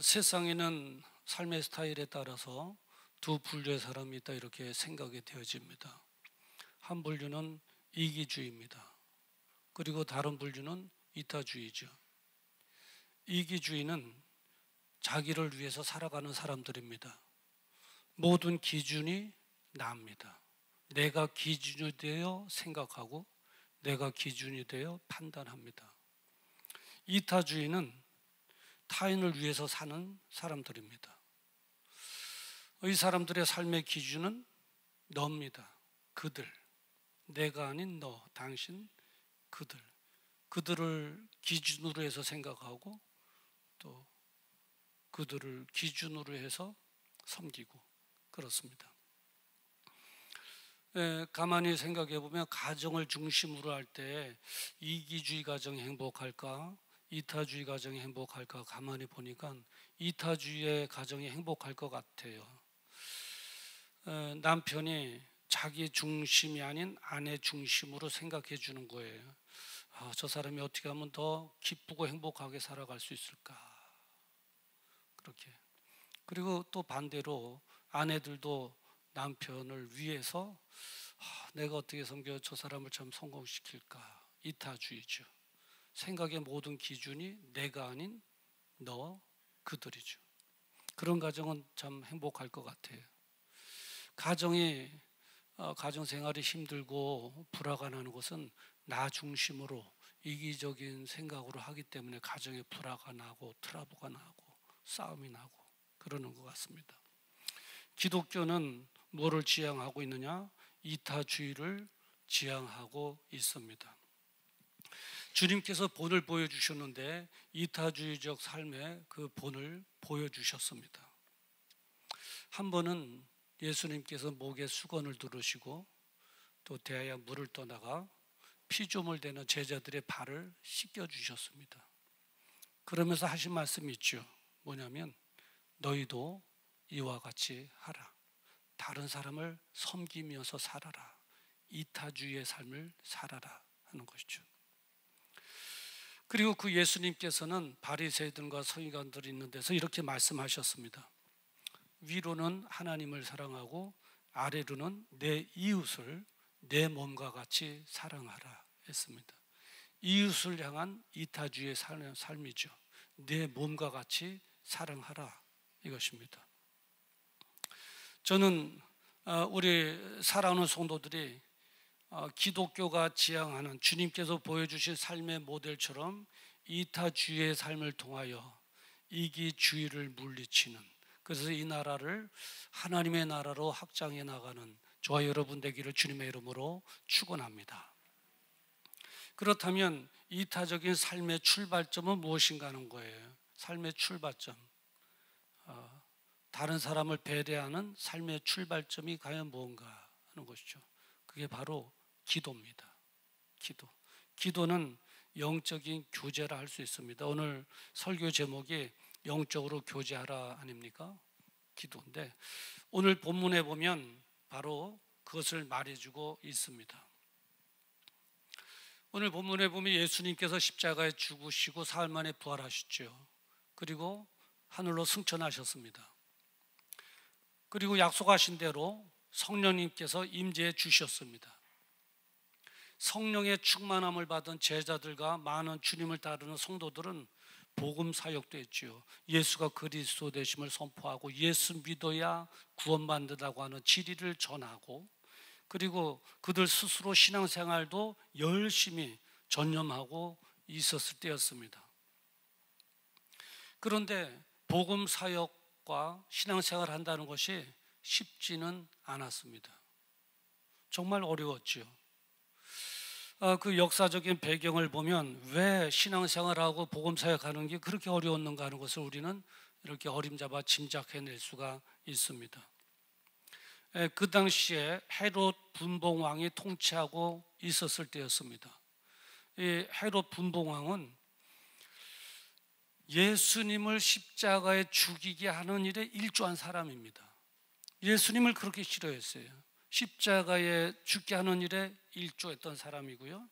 세상에는 삶의 스타일에 따라서 두 분류의 사람이 있다 이렇게 생각이 되어집니다. 한 분류는 이기주의입니다. 그리고 다른 분류는 이타주의죠. 이기주의는 자기를 위해서 살아가는 사람들입니다. 모든 기준이 나입니다. 내가 기준이 되어 생각하고 내가 기준이 되어 판단합니다. 이타주의는 타인을 위해서 사는 사람들입니다. 이 사람들의 삶의 기준은 너입니다. 그들, 내가 아닌 너, 당신, 그들을 기준으로 해서 생각하고 또 그들을 기준으로 해서 섬기고 그렇습니다. 가만히 생각해 보면 가정을 중심으로 할 때 이기주의 가정이 행복할까? 이타주의 가정이 행복할까? 가만히 보니까 이타주의의 가정이 행복할 것 같아요. 남편이 자기 중심이 아닌 아내 중심으로 생각해 주는 거예요. 저 사람이 어떻게 하면 더 기쁘고 행복하게 살아갈 수 있을까? 그렇게. 그리고 또 반대로 아내들도 남편을 위해서 내가 어떻게 섬겨 저 사람을 참 성공시킬까? 이타주의죠. 생각의 모든 기준이 내가 아닌 너, 그들이죠. 그런 가정은 참 행복할 것 같아요. 가정 생활이 힘들고 불화가 나는 것은 나 중심으로 이기적인 생각으로 하기 때문에 가정에 불화가 나고 트러블가 나고 싸움이 나고 그러는 것 같습니다. 기독교는 뭐를 지향하고 있느냐? 이타주의를 지향하고 있습니다. 주님께서 본을 보여주셨는데 이타주의적 삶의 그 본을 보여주셨습니다. 한 번은 예수님께서 목에 수건을 두르시고 또 대하여 물을 떠나가 피조물 되는 제자들의 발을 씻겨주셨습니다. 그러면서 하신 말씀이 있죠. 뭐냐면 너희도 이와 같이 하라. 다른 사람을 섬기면서 살아라. 이타주의의 삶을 살아라 하는 것이죠. 그리고 그 예수님께서는 바리새인들과 서기관들이 있는 데서 이렇게 말씀하셨습니다. 위로는 하나님을 사랑하고 아래로는 내 이웃을 내 몸과 같이 사랑하라 했습니다. 이웃을 향한 이타주의의 삶이죠. 내 몸과 같이 사랑하라 이것입니다. 저는 우리 살아오는 성도들이 기독교가 지향하는 주님께서 보여주신 삶의 모델처럼 이타주의의 삶을 통하여 이기주의를 물리치는, 그래서 이 나라를 하나님의 나라로 확장해 나가는 저와 여러분 되기를 주님의 이름으로 축원합니다. 그렇다면 이타적인 삶의 출발점은 무엇인가 하는 거예요. 삶의 출발점, 다른 사람을 배려하는 삶의 출발점이 과연 무언가 하는 것이죠. 그게 바로 기도입니다. 기도는 영적인 교제라 할 수 있습니다. 오늘 설교 제목이 영적으로 교제하라 아닙니까? 기도인데 오늘 본문에 보면 바로 그것을 말해주고 있습니다. 오늘 본문에 보면 예수님께서 십자가에 죽으시고 사흘 만에 부활하셨죠. 그리고 하늘로 승천하셨습니다. 그리고 약속하신 대로 성령님께서 임재해 주셨습니다. 성령의 충만함을 받은 제자들과 많은 주님을 따르는 성도들은 복음 사역도 했죠. 예수가 그리스도 되심을 선포하고 예수 믿어야 구원받는다고 하는 진리를 전하고, 그리고 그들 스스로 신앙생활도 열심히 전념하고 있었을 때였습니다. 그런데 복음 사역과 신앙생활을 한다는 것이 쉽지는 않았습니다. 정말 어려웠죠. 그 역사적인 배경을 보면 왜 신앙생활하고 복음사역하는 게 그렇게 어려웠는가 하는 것을 우리는 이렇게 어림잡아 짐작해낼 수가 있습니다. 그 당시에 헤롯 분봉왕이 통치하고 있었을 때였습니다. 이 헤롯 분봉왕은 예수님을 십자가에 죽이게 하는 일에 일조한 사람입니다. 예수님을 그렇게 싫어했어요. 십자가에 죽게 하는 일에 일조했던 사람이고요.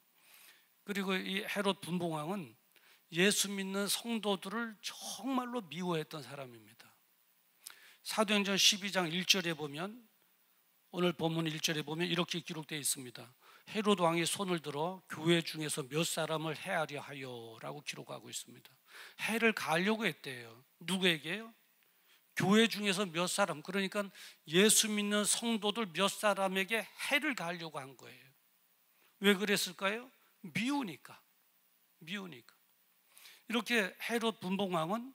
그리고 이 헤롯 분봉왕은 예수 믿는 성도들을 정말로 미워했던 사람입니다. 사도행전 12장 1절에 보면, 오늘 본문 1절에 보면 이렇게 기록되어 있습니다. 헤롯 왕이 손을 들어 교회 중에서 몇 사람을 해하려 하여 라고 기록하고 있습니다. 해를 가하려고 했대요. 누구에게요? 교회 중에서 몇 사람, 그러니까 예수 믿는 성도들 몇 사람에게 해를 가하려고 한 거예요. 왜 그랬을까요? 미우니까. 이렇게 헤롯 분봉왕은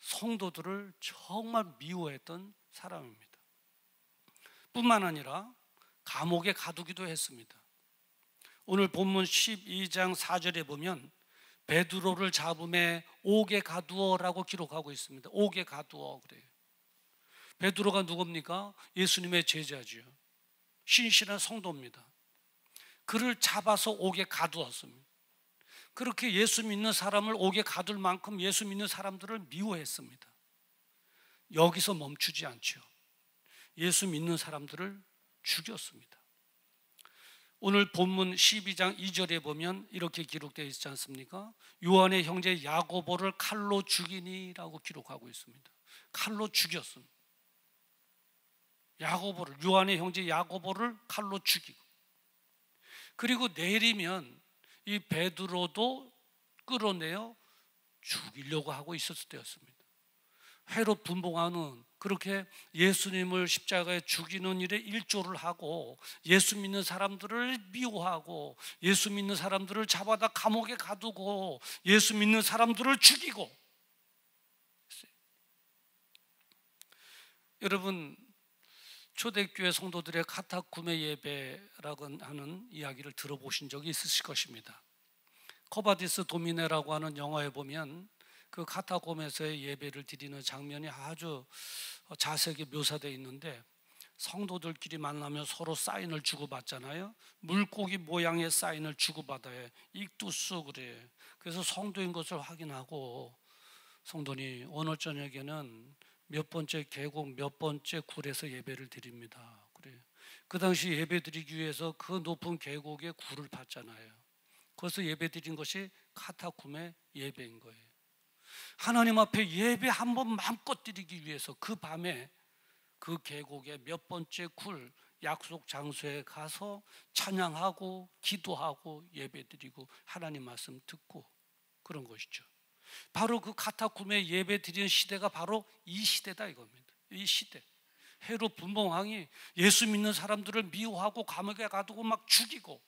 성도들을 정말 미워했던 사람입니다. 뿐만 아니라 감옥에 가두기도 했습니다. 오늘 본문 12장 4절에 보면 베드로를 잡음에 옥에 가두어라고 기록하고 있습니다. 옥에 가두어 그래요. 베드로가 누굽니까? 예수님의 제자지요. 신실한 성도입니다. 그를 잡아서 옥에 가두었습니다. 그렇게 예수 믿는 사람을 옥에 가둘 만큼 예수 믿는 사람들을 미워했습니다. 여기서 멈추지 않죠. 예수 믿는 사람들을 죽였습니다. 오늘 본문 12장 2절에 보면 이렇게 기록되어 있지 않습니까? 요한의 형제 야고보를 칼로 죽이니라고 기록하고 있습니다. 칼로 죽였습니다. 요한의 형제 야고보를 칼로 죽이고, 그리고 내리면 이 베드로도 끌어내어 죽이려고 하고 있었을 때였습니다. 헤롯 분봉왕은 그렇게 예수님을 십자가에 죽이는 일에 일조를 하고 예수 믿는 사람들을 미워하고 예수 믿는 사람들을 잡아다 감옥에 가두고 예수 믿는 사람들을 죽이고. 여러분, 초대교회 성도들의 카타쿠메 예배라고 하는 이야기를 들어보신 적이 있으실 것입니다. 코바디스 도미네라고 하는 영화에 보면 그 카타콤에서의 예배를 드리는 장면이 아주 자세하게 묘사되어 있는데, 성도들끼리 만나면 서로 사인을 주고받잖아요. 물고기 모양의 사인을 주고받아요. 익두스 그래요. 그래서 성도인 것을 확인하고 성도니 오늘 저녁에는 몇 번째 계곡 몇 번째 굴에서 예배를 드립니다. 그래요. 그 당시 예배 드리기 위해서 그 높은 계곡에 굴을 팠잖아요. 거기서 예배 드린 것이 카타콤의 예배인 거예요. 하나님 앞에 예배 한번 마음껏 드리기 위해서 그 밤에 그 계곡의 몇 번째 굴 약속 장소에 가서 찬양하고 기도하고 예배 드리고 하나님 말씀 듣고 그런 것이죠. 바로 그 카타콤에 예배 드리는 시대가 바로 이 시대다 이겁니다. 이 시대. 헤롯 분봉왕이 예수 믿는 사람들을 미워하고 감옥에 가두고 막 죽이고.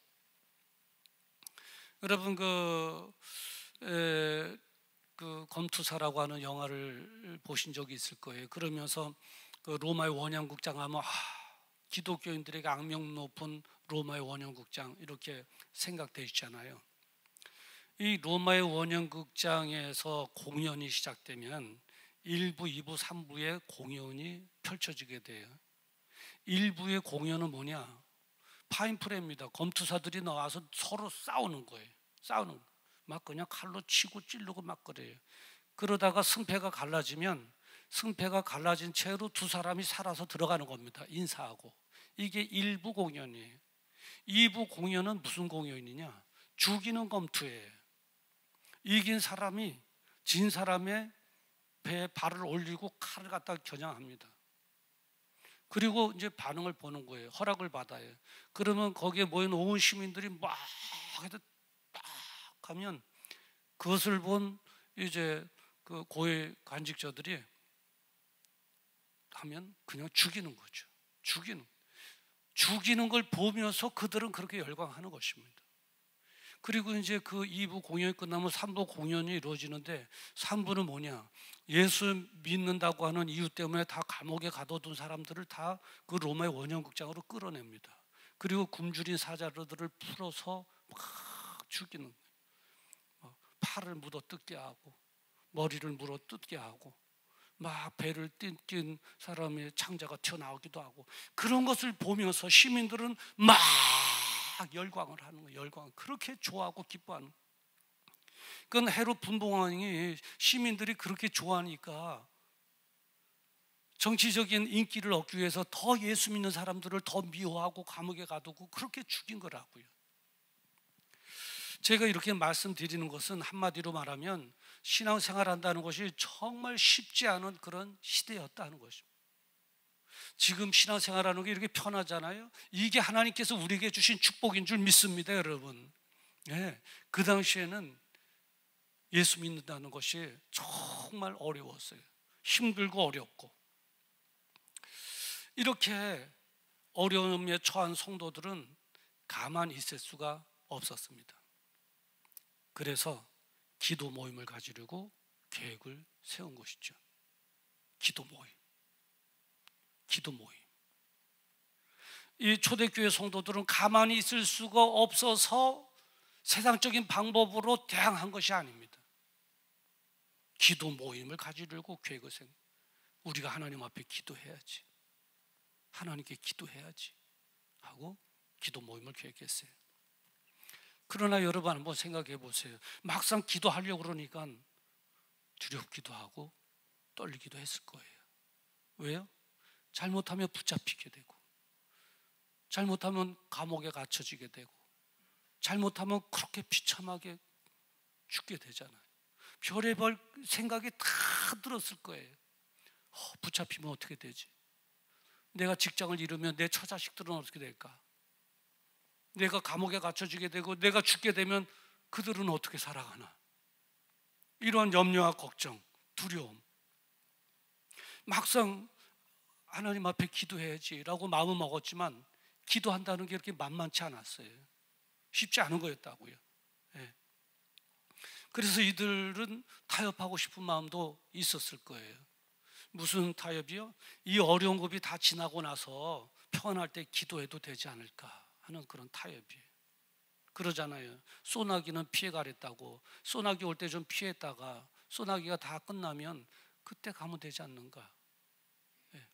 여러분 그 검투사라고 하는 영화를 보신 적이 있을 거예요. 그러면서 그 로마의 원형극장 하면 기독교인들에게 악명 높은 로마의 원형극장 이렇게 생각되시잖아요. 이 로마의 원형극장에서 공연이 시작되면 1부, 2부, 3부의 공연이 펼쳐지게 돼요. 1부의 공연은 뭐냐? 파인프레입니다. 검투사들이 나와서 서로 싸우는 거예요. 막 그냥 칼로 치고 찌르고 막 그래요. 그러다가 승패가 갈라지면 승패가 갈라진 채로 두 사람이 살아서 들어가는 겁니다. 인사하고. 이게 1부 공연이에요. 2부 공연은 무슨 공연이냐? 죽이는 검투예요. 이긴 사람이 진 사람의 배에 발을 올리고 칼을 갖다 겨냥합니다. 그리고 이제 반응을 보는 거예요. 허락을 받아요. 그러면 거기에 모인 온 시민들이 막 해도 딱 하면 그것을 본 이제 그 고위 관직자들이 하면 그냥 죽이는 거죠. 죽이는 걸 보면서 그들은 그렇게 열광하는 것입니다. 그리고 이제 그 2부 공연이 끝나면 3부 공연이 이루어지는데 3부는 뭐냐? 예수 믿는다고 하는 이유 때문에 다 감옥에 가둬둔 사람들을 다 그 로마의 원형극장으로 끌어냅니다. 그리고 굶주린 사자들을 풀어서 막 죽이는 거예요. 팔을 물어 뜯게 하고 머리를 물어 뜯게 하고 막 배를 뜯긴 사람의 창자가 튀어나오기도 하고 그런 것을 보면서 시민들은 막 열광을 하는 거예요. 열광. 그렇게 좋아하고 기뻐하는 거예요. 그건 헤롯 분봉왕이 시민들이 그렇게 좋아하니까 정치적인 인기를 얻기 위해서 더 예수 믿는 사람들을 더 미워하고 감옥에 가두고 그렇게 죽인 거라고요. 제가 이렇게 말씀드리는 것은 한마디로 말하면 신앙생활 한다는 것이 정말 쉽지 않은 그런 시대였다는 것입니다. 지금 신앙생활하는 게 이렇게 편하잖아요. 이게 하나님께서 우리에게 주신 축복인 줄 믿습니다, 여러분. 네, 그 당시에는 예수 믿는다는 것이 정말 어려웠어요. 힘들고 어렵고. 이렇게 어려움에 처한 성도들은 가만히 있을 수가 없었습니다. 그래서 기도 모임을 가지려고 계획을 세운 것이죠. 기도 모임. 기도 모임. 이 초대교회 성도들은 가만히 있을 수가 없어서 세상적인 방법으로 대항한 것이 아닙니다. 기도 모임을 가지려고 계획을 세운 거예요. 우리가 하나님 앞에 기도해야지. 하나님께 기도해야지 하고 기도 모임을 계획했어요. 그러나 여러분 한번 생각해 보세요. 막상 기도하려고 그러니까 두렵기도 하고 떨리기도 했을 거예요. 왜요? 잘못하면 붙잡히게 되고, 잘못하면 감옥에 갇혀지게 되고, 잘못하면 그렇게 비참하게 죽게 되잖아요. 별의별 생각이 다 들었을 거예요. 붙잡히면 어떻게 되지? 내가 직장을 잃으면 내 처자식들은 어떻게 될까? 내가 감옥에 갇혀지게 되고 내가 죽게 되면 그들은 어떻게 살아가나? 이러한 염려와 걱정, 두려움. 막상 하나님 앞에 기도해야지라고 마음을 먹었지만 기도한다는 게 이렇게 만만치 않았어요. 쉽지 않은 거였다고요. 네. 그래서 이들은 타협하고 싶은 마음도 있었을 거예요. 무슨 타협이요? 이 어려운 것이 다 지나고 나서 평안할 때 기도해도 되지 않을까 하는 그런 타협이에요. 그러잖아요. 소나기는 피해가랬다고. 소나기 올 때 좀 피했다가 소나기가 다 끝나면 그때 가면 되지 않는가. 네.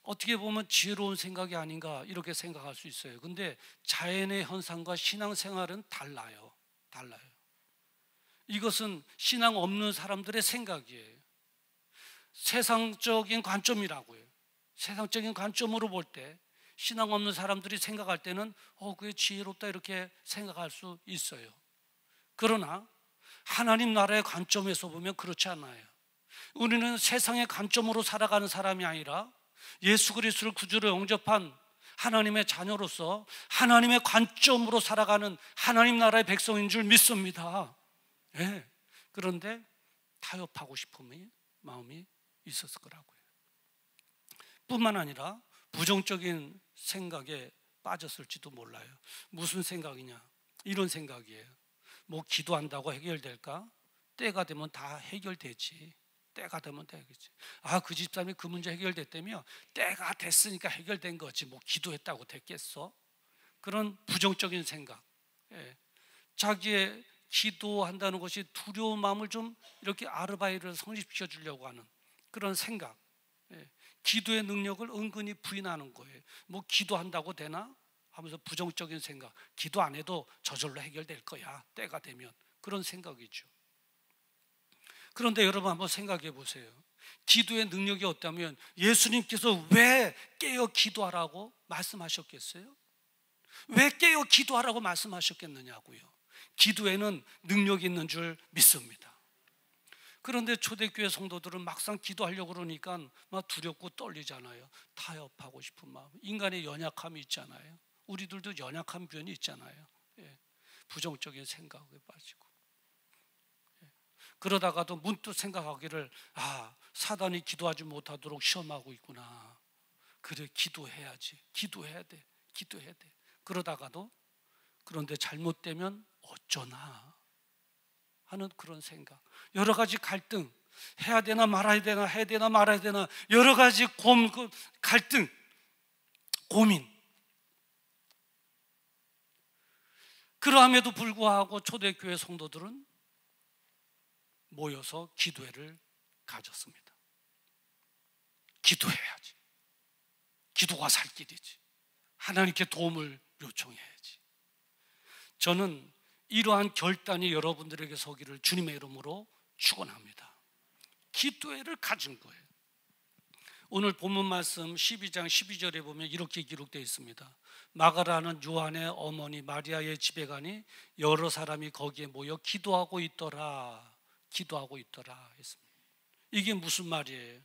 어떻게 보면 지혜로운 생각이 아닌가 이렇게 생각할 수 있어요. 근데 자연의 현상과 신앙생활은 달라요. 이것은 신앙 없는 사람들의 생각이에요. 세상적인 관점이라고요. 세상적인 관점으로 볼 때 신앙 없는 사람들이 생각할 때는 그게 지혜롭다 이렇게 생각할 수 있어요. 그러나 하나님 나라의 관점에서 보면 그렇지 않아요. 우리는 세상의 관점으로 살아가는 사람이 아니라 예수 그리스도를 구주로 영접한 하나님의 자녀로서 하나님의 관점으로 살아가는 하나님 나라의 백성인 줄 믿습니다. 네. 그런데 타협하고 싶은 마음이 있었을 거라고요. 뿐만 아니라 부정적인 생각에 빠졌을지도 몰라요. 무슨 생각이냐? 이런 생각이에요. 뭐 기도한다고 해결될까? 때가 되면 다 해결되지. 때가 되면 되겠지. 그 집사람이 그 문제 해결됐다며? 때가 됐으니까 해결된 거지. 뭐 기도했다고 됐겠어? 그런 부정적인 생각. 예. 자기의 기도한다는 것이 두려운 마음을 좀 이렇게 아르바이트를 성립시켜 주려고 하는 그런 생각. 예. 기도의 능력을 은근히 부인하는 거예요. 뭐 기도한다고 되나? 하면서 부정적인 생각. 기도 안 해도 저절로 해결될 거야. 때가 되면. 그런 생각이죠. 그런데 여러분 한번 생각해 보세요. 기도의 능력이 없다면 예수님께서 왜 깨어 기도하라고 말씀하셨겠어요? 왜 깨어 기도하라고 말씀하셨겠느냐고요. 기도에는 능력이 있는 줄 믿습니다. 그런데 초대교회 성도들은 막상 기도하려고 그러니까 막 두렵고 떨리잖아요. 타협하고 싶은 마음. 인간의 연약함이 있잖아요. 우리들도 연약한 면이 있잖아요. 예. 부정적인 생각에 빠지고. 예. 그러다가도 문득 생각하기를 사단이 기도하지 못하도록 시험하고 있구나. 그래 기도해야지. 기도해야 돼. 그러다가도 그런데 잘못되면 어쩌나 하는 그런 생각. 여러 가지 갈등. 해야 되나 말아야 되나, 해야 되나 말아야 되나, 여러 가지 갈등, 고민. 그러함에도 불구하고 초대교회 성도들은 모여서 기도회를 가졌습니다. 기도해야지. 기도가 살 길이지. 하나님께 도움을 요청해야지. 저는 이러한 결단이 여러분들에게 서기를 주님의 이름으로 축원합니다. 기도회를 가진 거예요. 오늘 본문 말씀 12장 12절에 보면 이렇게 기록되어 있습니다. 마가라는 요한의 어머니 마리아의 집에 가니 여러 사람이 거기에 모여 기도하고 있더라. 기도하고 있더라 했습니다. 이게 무슨 말이에요?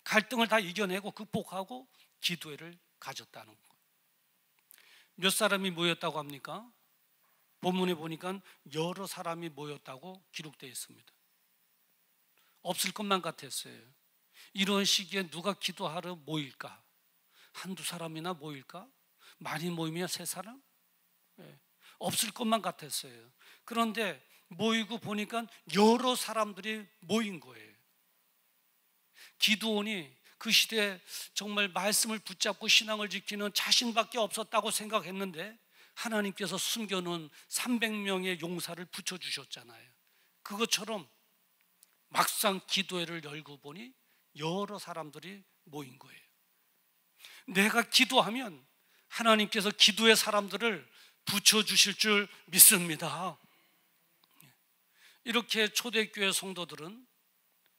갈등을 다 이겨내고 극복하고 기도회를 가졌다는 거예요. 몇 사람이 모였다고 합니까? 본문에 보니까 여러 사람이 모였다고 기록되어 있습니다. 없을 것만 같았어요. 이런 시기에 누가 기도하러 모일까? 한두 사람이나 모일까? 많이 모이면 세 사람? 없을 것만 같았어요. 그런데 모이고 보니까 여러 사람들이 모인 거예요. 기드온이 그 시대에 정말 말씀을 붙잡고 신앙을 지키는 자신밖에 없었다고 생각했는데 하나님께서 숨겨놓은 300명의 용사를 붙여주셨잖아요. 그것처럼 막상 기도회를 열고 보니 여러 사람들이 모인 거예요. 내가 기도하면 하나님께서 기도의 사람들을 붙여주실 줄 믿습니다. 이렇게 초대교회 성도들은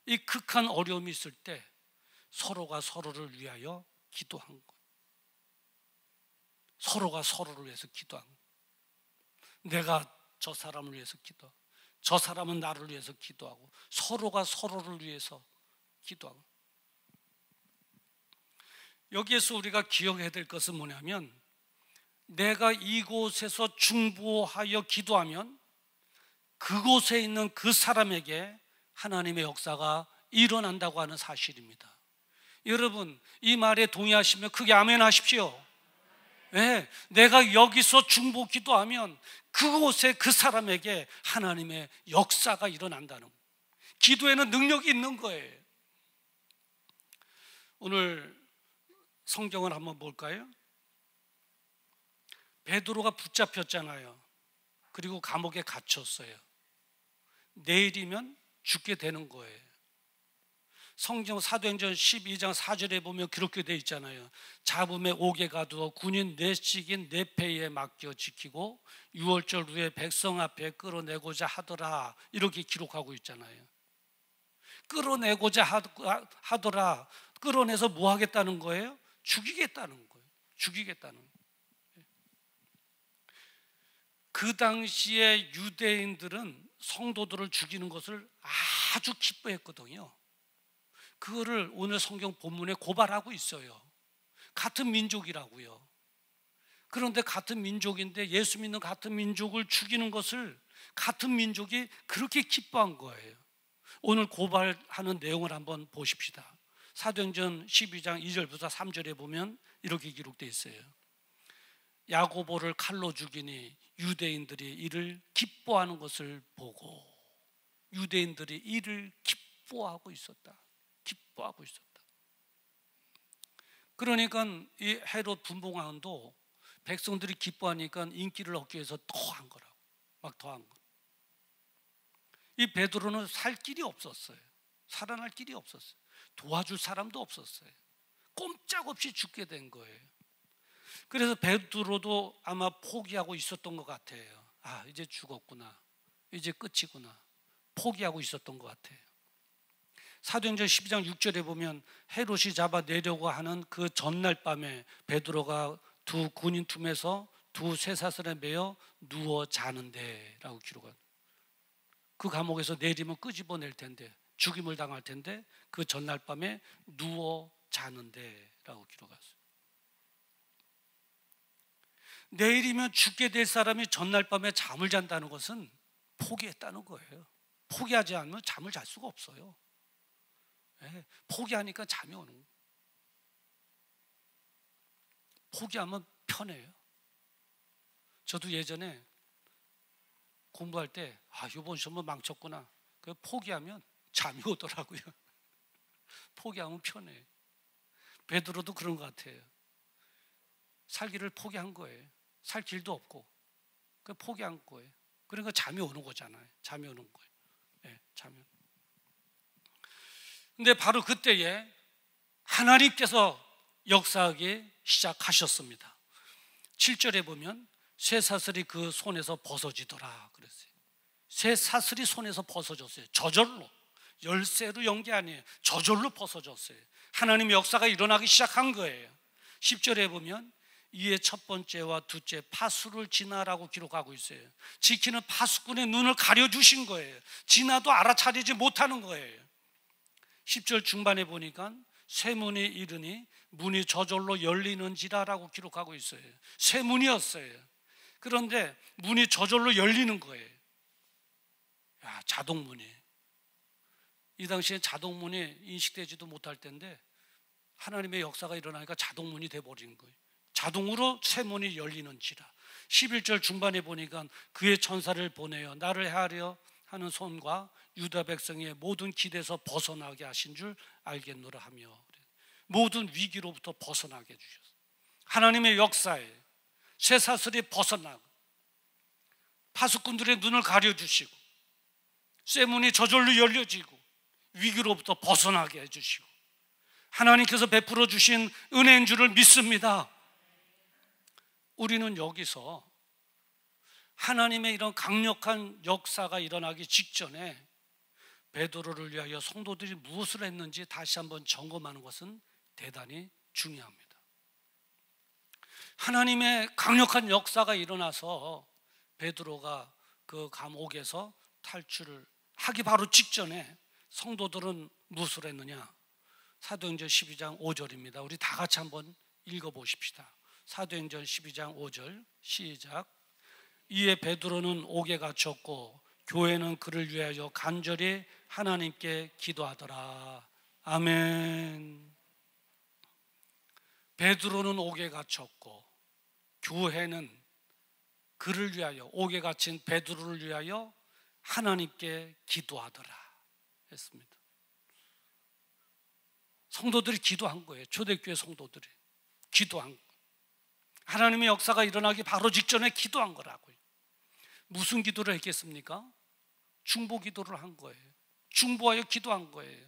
이 극한 어려움이 있을 때 서로가 서로를 위하여 기도한 거예요. 서로가 서로를 위해서 기도한 거예요. 내가 저 사람을 위해서 기도하고 저 사람은 나를 위해서 기도하고 서로가 서로를 위해서 기도하고. 여기에서 우리가 기억해야 될 것은 뭐냐면 내가 이곳에서 중보하여 기도하면 그곳에 있는 그 사람에게 하나님의 역사가 일어난다고 하는 사실입니다. 여러분 이 말에 동의하시면 크게 아멘 하십시오. 네, 내가 여기서 중보 기도하면 그곳에 그 사람에게 하나님의 역사가 일어난다는 거예요. 기도에는 능력이 있는 거예요. 오늘 성경을 한번 볼까요? 베드로가 붙잡혔잖아요. 그리고 감옥에 갇혔어요. 내일이면 죽게 되는 거예요. 성경 사도행전 12장 4절에 보면 그렇게 되어 있잖아요. 잡음에 옥에 가두어 군인 넷씩인 네페에 맡겨 지키고 6월절 후에 백성 앞에 끌어내고자 하더라. 이렇게 기록하고 있잖아요. 끌어내고자 하더라. 끌어내서 뭐 하겠다는 거예요? 죽이겠다는 거예요. 죽이겠다는 거예요. 그 당시에 유대인들은 성도들을 죽이는 것을 아주 기뻐했거든요. 그거를 오늘 성경 본문에 고발하고 있어요. 같은 민족이라고요. 그런데 같은 민족인데 예수 믿는 같은 민족을 죽이는 것을 같은 민족이 그렇게 기뻐한 거예요. 오늘 고발하는 내용을 한번 보십시다. 사도행전 12장 2절부터 3절에 보면 이렇게 기록되어 있어요. 야고보를 칼로 죽이니 유대인들이 이를 기뻐하는 것을 보고 유대인들이 이를 기뻐하고 있었다. 기뻐하고 있었다. 그러니까 이 헤롯 분봉왕도 백성들이 기뻐하니까 인기를 얻기 위해서 더 한 거라고. 막 더 한 거. 이 베드로는 살 길이 없었어요. 살아날 길이 없었어요. 도와줄 사람도 없었어요. 꼼짝없이 죽게 된 거예요. 그래서 베드로도 아마 포기하고 있었던 것 같아요. 아, 이제 죽었구나. 이제 끝이구나. 포기하고 있었던 것 같아요. 사도행전 12장 6절에 보면 헤롯이 잡아내려고 하는 그 전날 밤에 베드로가 두 군인 틈에서 두 쇠사슬에 매여 누워 자는데 라고 기록합니다. 그 감옥에서 내리면 끄집어낼 텐데 죽임을 당할 텐데 그 전날 밤에 누워 자는데 라고 기록했어요. 내일이면 죽게 될 사람이 전날 밤에 잠을 잔다는 것은 포기했다는 거예요. 포기하지 않으면 잠을 잘 수가 없어요. 네, 포기하니까 잠이 오는 거예요. 포기하면 편해요. 저도 예전에 공부할 때 이번 시험은 망쳤구나. 그 포기하면 잠이 오더라고요. 포기하면 편해요. 베드로도 그런 것 같아요. 살기를 포기한 거예요. 살 길도 없고 그 포기한 거예요. 그러니까 잠이 오는 거잖아요. 잠이 오는 거예요. 네, 잠이. 근데 바로 그때에 하나님께서 역사하기 시작하셨습니다. 7절에 보면 쇠사슬이 그 손에서 벗어지더라 그랬어요. 쇠사슬이 손에서 벗어졌어요. 저절로. 열쇠로 연 게 아니에요. 저절로 벗어졌어요. 하나님의 역사가 일어나기 시작한 거예요. 10절에 보면 이에 첫 번째와 둘째 파수를 지나라고 기록하고 있어요. 지키는 파수꾼의 눈을 가려주신 거예요. 지나도 알아차리지 못하는 거예요. 10절 중반에 보니까 쇠문이 이르니 문이 저절로 열리는지라라고 기록하고 있어요. 쇠문이었어요. 그런데 문이 저절로 열리는 거예요. 야, 자동문이. 이 당시에 자동문이 인식되지도 못할 텐데 하나님의 역사가 일어나니까 자동문이 돼버리는 거예요. 자동으로 쇠문이 열리는지라. 11절 중반에 보니까 그의 천사를 보내어 나를 헤아려 하는 손과 유다 백성의 모든 길에서 벗어나게 하신 줄 알겠노라 하며 모든 위기로부터 벗어나게 해주셨어요. 하나님의 역사에 쇠사슬이 벗어나고 파수꾼들의 눈을 가려주시고 쇠문이 저절로 열려지고 위기로부터 벗어나게 해주시고 하나님께서 베풀어 주신 은혜인 줄을 믿습니다. 우리는 여기서 하나님의 이런 강력한 역사가 일어나기 직전에 베드로를 위하여 성도들이 무엇을 했는지 다시 한번 점검하는 것은 대단히 중요합니다. 하나님의 강력한 역사가 일어나서 베드로가 그 감옥에서 탈출을 하기 바로 직전에 성도들은 무엇을 했느냐? 사도행전 12장 5절입니다. 우리 다 같이 한번 읽어보십시다. 사도행전 12장 5절 시작. 이에 베드로는 옥에 갇혔고 교회는 그를 위하여 간절히 하나님께 기도하더라. 아멘. 베드로는 옥에 갇혔고 교회는 그를 위하여, 옥에 갇힌 베드로를 위하여 하나님께 기도하더라 했습니다. 성도들이 기도한 거예요. 초대교회 성도들이 기도한 거예요. 하나님의 역사가 일어나기 바로 직전에 기도한 거라고요. 무슨 기도를 했겠습니까? 중보 기도를 한 거예요. 중보하여 기도한 거예요.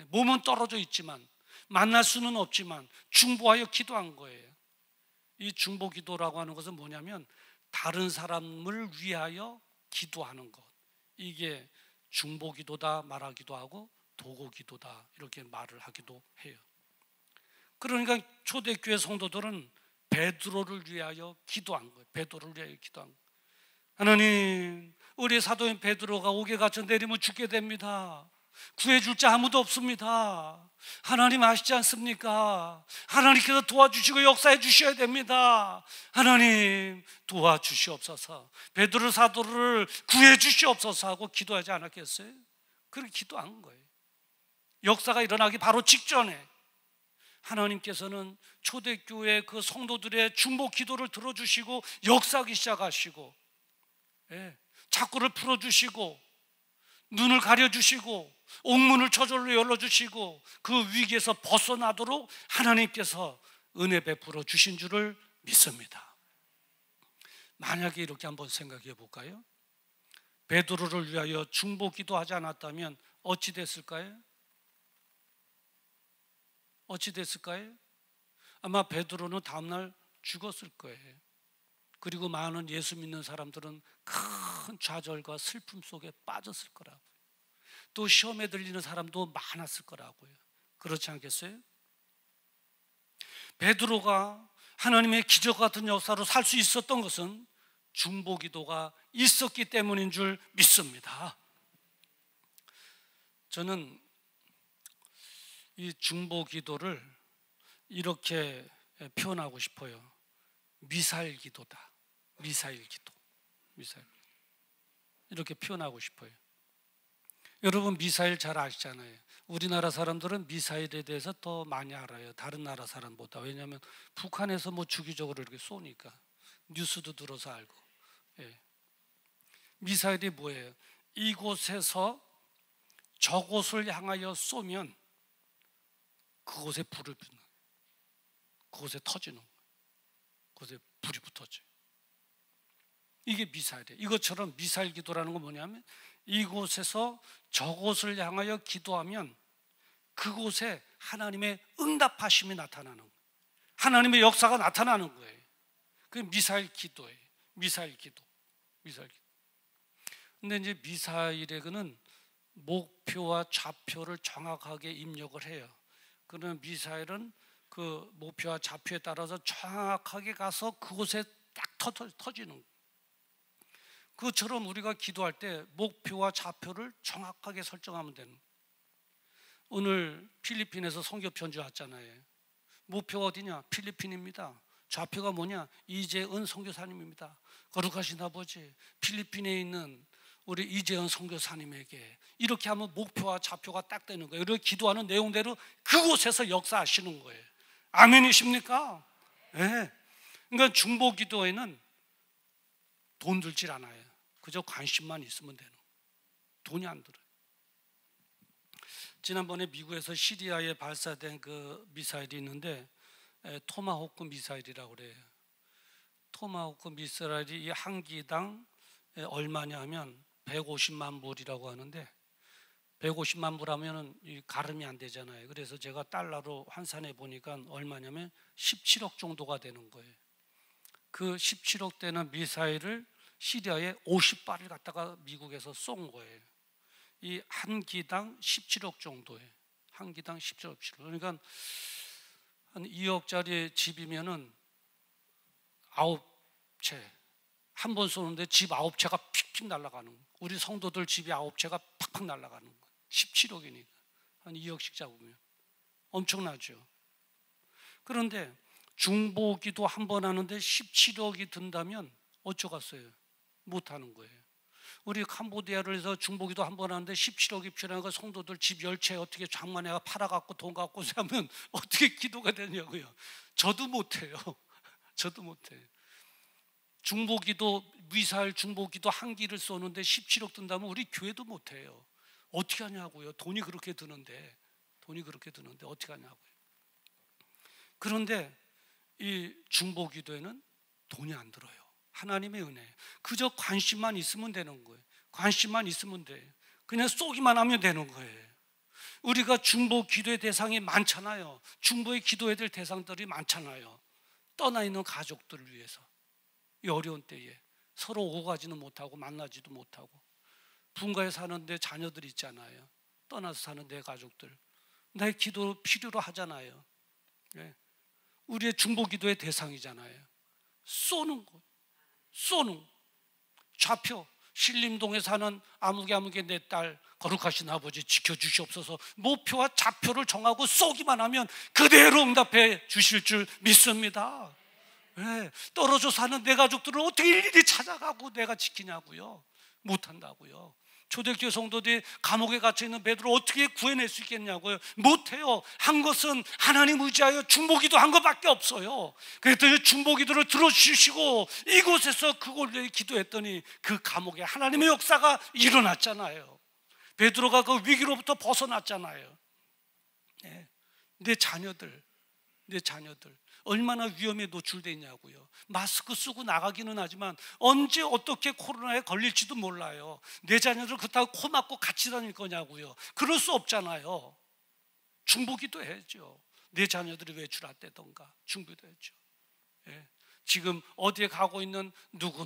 몸은 떨어져 있지만 만날 수는 없지만 중보하여 기도한 거예요. 이 중보 기도라고 하는 것은 뭐냐면 다른 사람을 위하여 기도하는 것. 이게 중보 기도다 말하기도 하고 도고 기도다 이렇게 말을 하기도 해요. 그러니까 초대교회 성도들은 베드로를 위하여 기도한 거예요. 베드로를 위하여 기도한 거예요. 하나님, 우리 사도인 베드로가 옥에 갇혀 내리면 죽게 됩니다. 구해줄 자 아무도 없습니다. 하나님 아시지 않습니까? 하나님께서 도와주시고 역사해 주셔야 됩니다. 하나님 도와주시옵소서. 베드로 사도를 구해 주시옵소서 하고 기도하지 않았겠어요? 그렇게 기도한 거예요. 역사가 일어나기 바로 직전에 하나님께서는 초대교회 그 성도들의 중보 기도를 들어주시고 역사하기 시작하시고, 자꾸를 풀어주시고 눈을 가려주시고 옥문을 저절로 열어주시고 그 위기에서 벗어나도록 하나님께서 은혜 베풀어 주신 줄을 믿습니다. 만약에 이렇게 한번 생각해 볼까요? 베드로를 위하여 중보 기도하지 않았다면 어찌 됐을까요? 어찌 됐을까요? 아마 베드로는 다음날 죽었을 거예요. 그리고 많은 예수 믿는 사람들은 큰 좌절과 슬픔 속에 빠졌을 거라고요. 또 시험에 들리는 사람도 많았을 거라고요. 그렇지 않겠어요? 베드로가 하나님의 기적 같은 역사로 살 수 있었던 것은 중보 기도가 있었기 때문인 줄 믿습니다. 저는 이 중보 기도를 이렇게 표현하고 싶어요. 미사일 기도다. 미사일 기도. 미사일. 이렇게 표현하고 싶어요. 여러분 미사일 잘 아시잖아요. 우리나라 사람들은 미사일에 대해서 더 많이 알아요. 다른 나라 사람보다. 왜냐하면 북한에서 뭐 주기적으로 이렇게 쏘니까 뉴스도 들어서 알고. 미사일이 뭐예요? 이곳에서 저곳을 향하여 쏘면 그곳에 불을 붙는 거예요. 그곳에 터지는 거예요. 그곳에 불이 붙어져요. 이게 미사일이에요. 이것처럼 미사일 기도라는 건 뭐냐면 이곳에서 저곳을 향하여 기도하면 그곳에 하나님의 응답하심이 나타나는 거예요. 하나님의 역사가 나타나는 거예요. 그게 미사일 기도예요. 미사일 기도. 미사일 기도. 근데 이제 미사일에는 목표와 좌표를 정확하게 입력을 해요. 그러면 미사일은 그 목표와 좌표에 따라서 정확하게 가서 그곳에 딱 터지는 거예요. 그것처럼 우리가 기도할 때 목표와 좌표를 정확하게 설정하면 되는 거예요. 오늘 필리핀에서 선교 편지 왔잖아요. 목표가 어디냐? 필리핀입니다. 좌표가 뭐냐? 이재은 선교사님입니다. 거룩하신 아버지, 필리핀에 있는 우리 이재은 선교사님에게 이렇게 하면 목표와 좌표가 딱 되는 거예요. 이렇게 기도하는 내용대로 그곳에서 역사하시는 거예요. 아멘이십니까? 네. 그러니까 중보 기도에는 돈 들질 않아요. 그저 관심만 있으면 되는 거예요. 돈이 안 들어요. 지난번에 미국에서 시리아에 발사된 그 미사일이 있는데 토마호크 미사일이라고 그래요. 토마호크 미사일이 이 한 기당 얼마냐 하면 150만 불이라고 하는데 150만 불 하면은 가름이 안 되잖아요. 그래서 제가 달러로 환산해 보니까 얼마냐면 17억 정도가 되는 거예요. 그 17억 되는 미사일을 시리아에 50발을 갖다가 미국에서 쏜 거예요. 이 한 기당 17억 정도예요. 한 기당 17억. 그러니까 한 2억짜리 집이면은 9채. 한 번 쏘는데 집 9채가 픽픽 날아가는 거예요. 우리 성도들 집이 9채가 팍팍 날아가는 거예요. 17억이니까. 한 2억씩 잡으면. 엄청나죠. 그런데 중보기도 한 번 하는데 17억이 든다면 어쩌겠어요? 못 하는 거예요. 우리 캄보디아를 해서 중보기도 한 번 하는데 17억이 필요하니까 성도들 집 10채 어떻게 장만해가 팔아갖고 돈 갖고 사면 어떻게 기도가 되냐고요. 저도 못해요. 저도 못해요. 중보기도 미사일 중보기도 한 기를 쏘는데 17억 든다면 우리 교회도 못해요. 어떻게 하냐고요. 돈이 그렇게 드는데 어떻게 하냐고요. 그런데 이 중보기도에는 돈이 안 들어요. 하나님의 은혜. 그저 관심만 있으면 되는 거예요. 관심만 있으면 돼요. 그냥 쏘기만 하면 되는 거예요. 우리가 중보 기도의 대상이 많잖아요. 중보의 기도해야 될 대상들이 많잖아요. 떠나 있는 가족들을 위해서 이 어려운 때에 서로 오고 가지는 못하고 만나지도 못하고 분가에 사는데 자녀들 있잖아요. 떠나서 사는 내 가족들 나의 기도 필요로 하잖아요. 네. 우리의 중보 기도의 대상이잖아요. 쏘는 거, 쏘는 좌표. 신림동에 사는 아무개 내 딸 거룩하신 아버지 지켜주시옵소서. 목표와 좌표를 정하고 쏘기만 하면 그대로 응답해 주실 줄 믿습니다. 네. 떨어져 사는 내 가족들을 어떻게 일일이 찾아가고 내가 지키냐고요. 못한다고요. 초대교회 성도들이 감옥에 갇혀있는 베드로를 어떻게 구해낼 수 있겠냐고요. 못해요. 한 것은 하나님 의지하여 중보기도 한 것밖에 없어요. 그랬더니 중보기도를 들어주시고 이곳에서 그걸 위해 기도했더니 그 감옥에 하나님의 역사가 일어났잖아요. 베드로가 그 위기로부터 벗어났잖아요. 네. 내 자녀들 얼마나 위험에 노출되어 있냐고요. 마스크 쓰고 나가기는 하지만 언제 어떻게 코로나에 걸릴지도 몰라요. 내 자녀들 그렇다고 코 막고 같이 다닐 거냐고요. 그럴 수 없잖아요. 중보기도 해야죠. 내 자녀들이 외출했다던가 중보기도 해야죠. 예. 지금 어디에 가고 있는 누구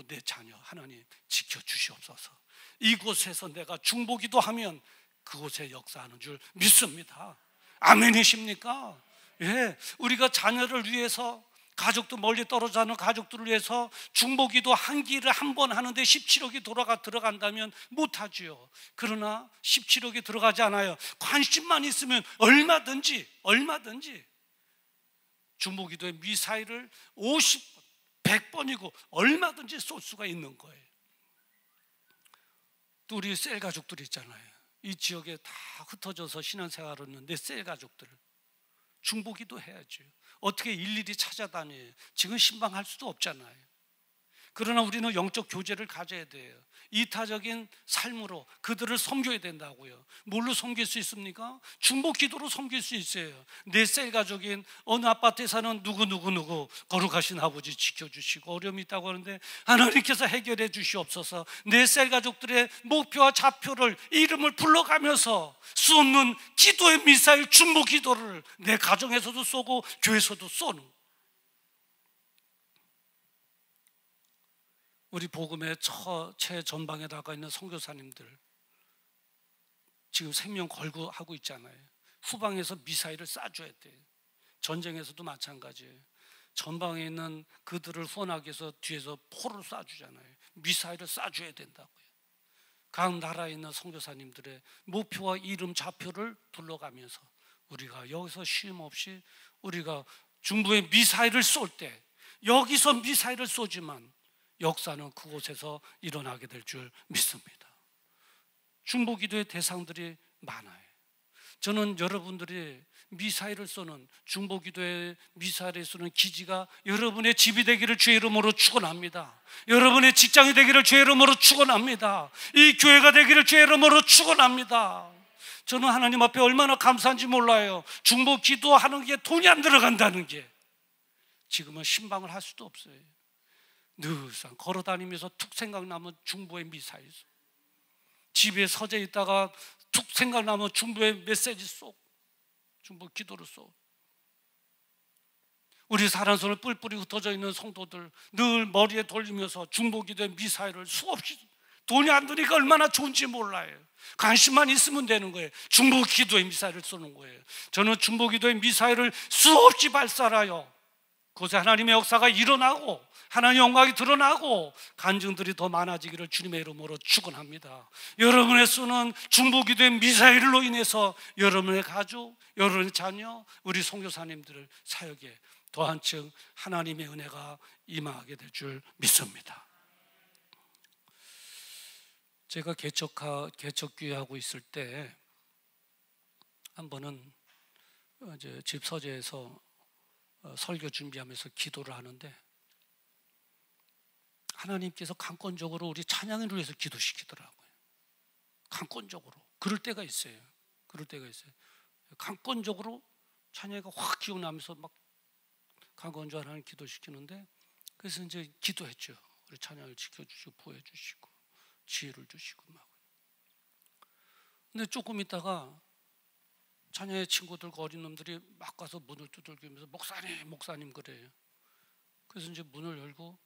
내 자녀 하나님 지켜주시옵소서. 이곳에서 내가 중보기도 하면 그곳에 역사하는 줄 믿습니다. 아멘이십니까? 예, 우리가 자녀를 위해서 가족도 멀리 떨어져 사는 가족들을 위해서 중보기도 한 기를 한 번 하는데 17억이 들어간다면 못하지요. 그러나 17억이 들어가지 않아요. 관심만 있으면 얼마든지 중보기도의 미사일을 50번, 100번이고 얼마든지 쏠 수가 있는 거예요. 또 우리 셀 가족들 있잖아요. 이 지역에 다 흩어져서 신앙생활을 하는데 셀 가족들 중보기도 해야죠. 어떻게 일일이 찾아다녀요? 지금 신방할 수도 없잖아요. 그러나 우리는 영적 교제를 가져야 돼요. 이타적인 삶으로 그들을 섬겨야 된다고요. 뭘로 섬길 수 있습니까? 중보기도로 섬길 수 있어요. 내 셀 가족인 어느 아파트에 사는 누구 거룩하신 아버지 지켜주시고 어려움이 있다고 하는데 하나님께서 해결해 주시옵소서. 내 셀 가족들의 목표와 좌표를 이름을 불러가면서 쏘는 기도의 미사일 중보기도를 내 가정에서도 쏘고 교회에서도 쏘는 우리 복음의 최전방에 나가 있는 선교사님들 지금 생명 걸고 하고 있잖아요. 후방에서 미사일을 쏴줘야 돼. 전쟁에서도 마찬가지예요. 전방에 있는 그들을 후원하기 위해서 뒤에서 포를 쏴주잖아요. 미사일을 쏴줘야 된다고요. 각 나라에 있는 선교사님들의 목표와 이름 좌표를 불러가면서 우리가 여기서 쉼 없이 우리가 중부에 미사일을 쏠 때 여기서 미사일을 쏘지만 역사는 그곳에서 일어나게 될 줄 믿습니다. 중보 기도의 대상들이 많아요. 저는 여러분들이 미사일을 쏘는, 중보 기도의 미사일을 쏘는 기지가 여러분의 집이 되기를 주의 이름으로 축원합니다. 여러분의 직장이 되기를 주의 이름으로 축원합니다. 이 교회가 되기를 주의 이름으로 축원합니다. 저는 하나님 앞에 얼마나 감사한지 몰라요. 중보 기도하는 게 돈이 안 들어간다는 게. 지금은 신방을 할 수도 없어요. 늘상 걸어다니면서 툭 생각나면 중보의 미사일 쏘, 집에 서재 있다가 툭 생각나면 중보의 메시지 쏘, 중보 기도를 쏘. 우리 사랑손을 뿔뿔이 흩어져 있는 성도들 늘 머리에 돌리면서 중보 기도의 미사일을 수없이, 돈이 안 드니까 얼마나 좋은지 몰라요. 관심만 있으면 되는 거예요. 중보 기도의 미사일을 쏘는 거예요. 저는 중보 기도의 미사일을 수없이 발사하여 그곳에 하나님의 역사가 일어나고 하나님의 영광이 드러나고 간증들이 더 많아지기를 주님의 이름으로 축원합니다. 여러분의 쏘는 중보 기도의 미사일로 인해서 여러분의 가족, 여러분의 자녀, 우리 선교사님들을 사역에 더 한층 하나님의 은혜가 임하게 될 줄 믿습니다. 제가 개척교회하고 있을 때 한 번은 이제 집 서재에서 설교 준비하면서 기도를 하는데 하나님께서 강권적으로 우리 찬양을 위해서 기도시키더라고요. 강권적으로. 그럴 때가 있어요. 강권적으로 찬양이 확 기억나면서 막 강권적으로 하나님 기도시키는데, 그래서 이제 기도했죠. 우리 찬양을 지켜주시고 보호해주시고 지혜를 주시고 막. 근데 조금 있다가 찬양의 친구들과 어린 놈들이 막 가서 문을 두들기면서 목사님 그래요. 그래서 이제 문을 열고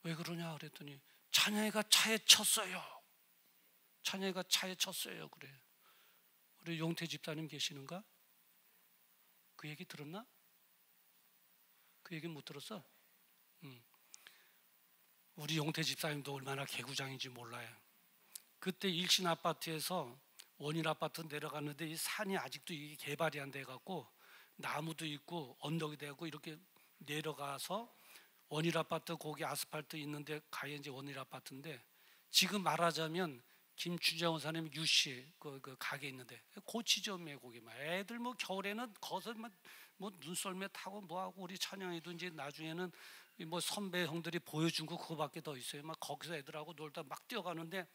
왜 그러냐 그랬더니 찬양이가 차에 쳤어요. 그래. 우리 용태 집사님 계시는가? 그 얘기 들었나? 그 얘기 못 들었어? 우리 용태 집사님도 얼마나 개구장인지 몰라요. 그때 일신 아파트에서 원일 아파트 내려갔는데 이 산이 아직도 이게 개발이 안 돼갖고 나무도 있고 언덕이 되고 이렇게 내려가서 원일 아파트 거기 아스팔트 있는데 가야 이제 원일 아파트인데, 지금 말하자면 김춘정 원사님 유씨 그 가게 있는데 고치점에 거기 막 애들 뭐 겨울에는 거기서 뭐 눈썰매 타고 뭐 하고, 우리 찬양이도 이제 나중에는 뭐 선배 형들이 보여준 거 그거밖에 더 있어요. 막 거기서 애들하고 놀다 막 뛰어가는데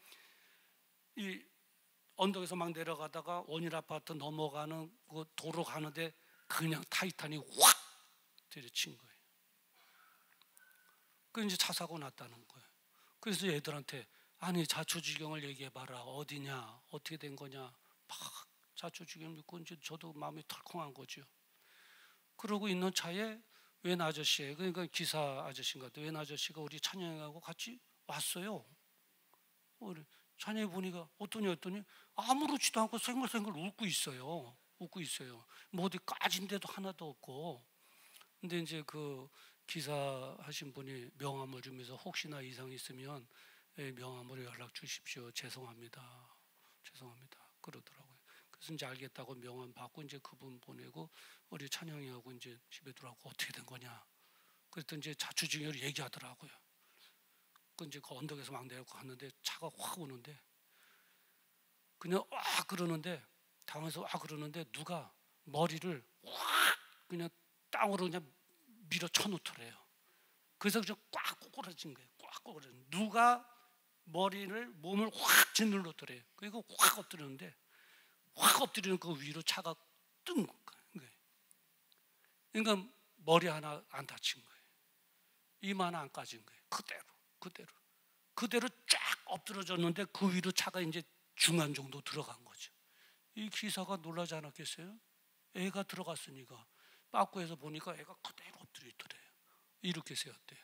이 언덕에서 막 내려가다가 원일 아파트 넘어가는 그 도로 가는데 그냥 타이탄이 확 들이친 거예요. 그 이제 차 사고 났다는 거예요. 그래서 애들한테 아니 자초지경을 얘기해봐라. 어디냐, 어떻게 된 거냐. 막 자초지경 믿고 이제 저도 마음이 털컹한 거죠. 그러고 있는 차에 웬 아저씨예요. 그러니까 기사 아저씨인 것 같아요. 웬 아저씨가 우리 찬영이하고 같이 왔어요. 우리 찬영이 보니까 어떠냐 했더니 아무렇지도 않고 생글생글 웃고 있어요. 뭐 어디 까진 데도 하나도 없고. 근데 이제 그 기사 하신 분이 명함을 주면서 혹시나 이상 있으면 명함으로 연락 주십시오. 죄송합니다. 그러더라고요. 그래서 이제 알겠다고 명함 받고 이제 그분 보내고 우리 찬영이하고 이제 집에 들어가고 어떻게 된 거냐. 그랬더니 이제 자초지경을 얘기하더라고요. 그 이제 그 언덕에서 막 내려고 갔는데 차가 확 오는데 그냥 와 그러는데 당해서 와 그러는데 누가 머리를 확 그냥 땅으로 그냥 밀어 쳐놓더래요. 그래서 그냥 꽉 꼬꾸라진 거예요. 누가 몸을 확 짓눌렀더래요. 그리고 확 엎드렸는데 확 엎드리는 그 위로 차가 뜬 거예요. 그러니까 머리 하나 안 다친 거예요. 이마 하나 안 까진 거예요. 그대로 쫙 엎드려졌는데 그 위로 차가 이제 중간 정도 들어간 거죠. 이 기사가 놀라지 않았겠어요? 애가 들어갔으니까. 빠꾸에서 보니까 애가 그대로 엎드려 있더래요. 이렇게 세웠대요.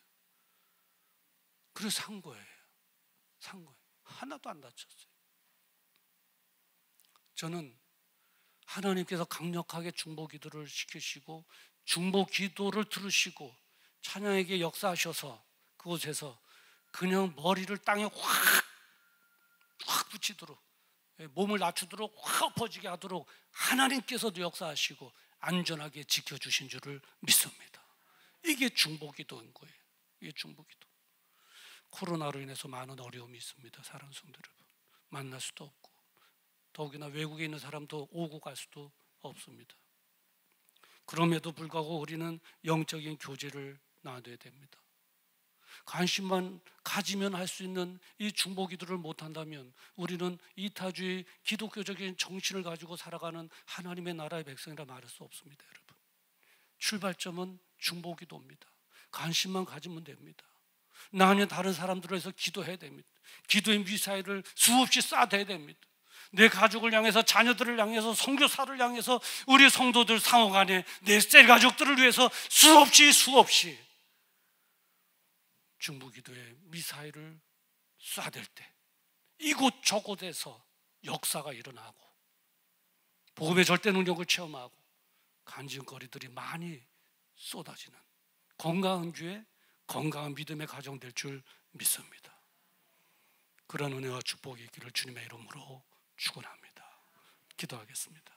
그래서 산 거예요. 하나도 안 다쳤어요. 저는 하나님께서 강력하게 중보 기도를 시키시고 중보 기도를 들으시고 찬양에게 역사하셔서 그곳에서 그냥 머리를 땅에 확 붙이도록, 몸을 낮추도록 확 엎어지게 하도록 하나님께서도 역사하시고 안전하게 지켜주신 줄을 믿습니다. 이게 중보기도인 거예요. 이게 중보기도. 코로나로 인해서 많은 어려움이 있습니다. 사랑하는 성도 여러분, 만날 수도 없고 더욱이나 외국에 있는 사람도 오고 갈 수도 없습니다. 그럼에도 불구하고 우리는 영적인 교제를 나눠야 됩니다. 관심만 가지면 할 수 있는 이 중보기도를 못한다면 우리는 이타주의 기독교적인 정신을 가지고 살아가는 하나님의 나라의 백성이라 말할 수 없습니다. 여러분, 출발점은 중보기도입니다. 관심만 가지면 됩니다. 나 아니면 다른 사람들을 위해서 기도해야 됩니다. 기도의 미사일을 수없이 쏴대야 됩니다. 내 가족을 향해서, 자녀들을 향해서, 선교사를 향해서, 우리 성도들 상호간에 내 셀 가족들을 위해서 수없이 중보기도의 미사일을 쏴댈 때 이곳 저곳에서 역사가 일어나고 복음의 절대 능력을 체험하고 간증거리들이 많이 쏟아지는 건강한 교회, 건강한 믿음의 가정 될 줄 믿습니다. 그런 은혜와 축복이 있기를 주님의 이름으로 축원합니다. 기도하겠습니다.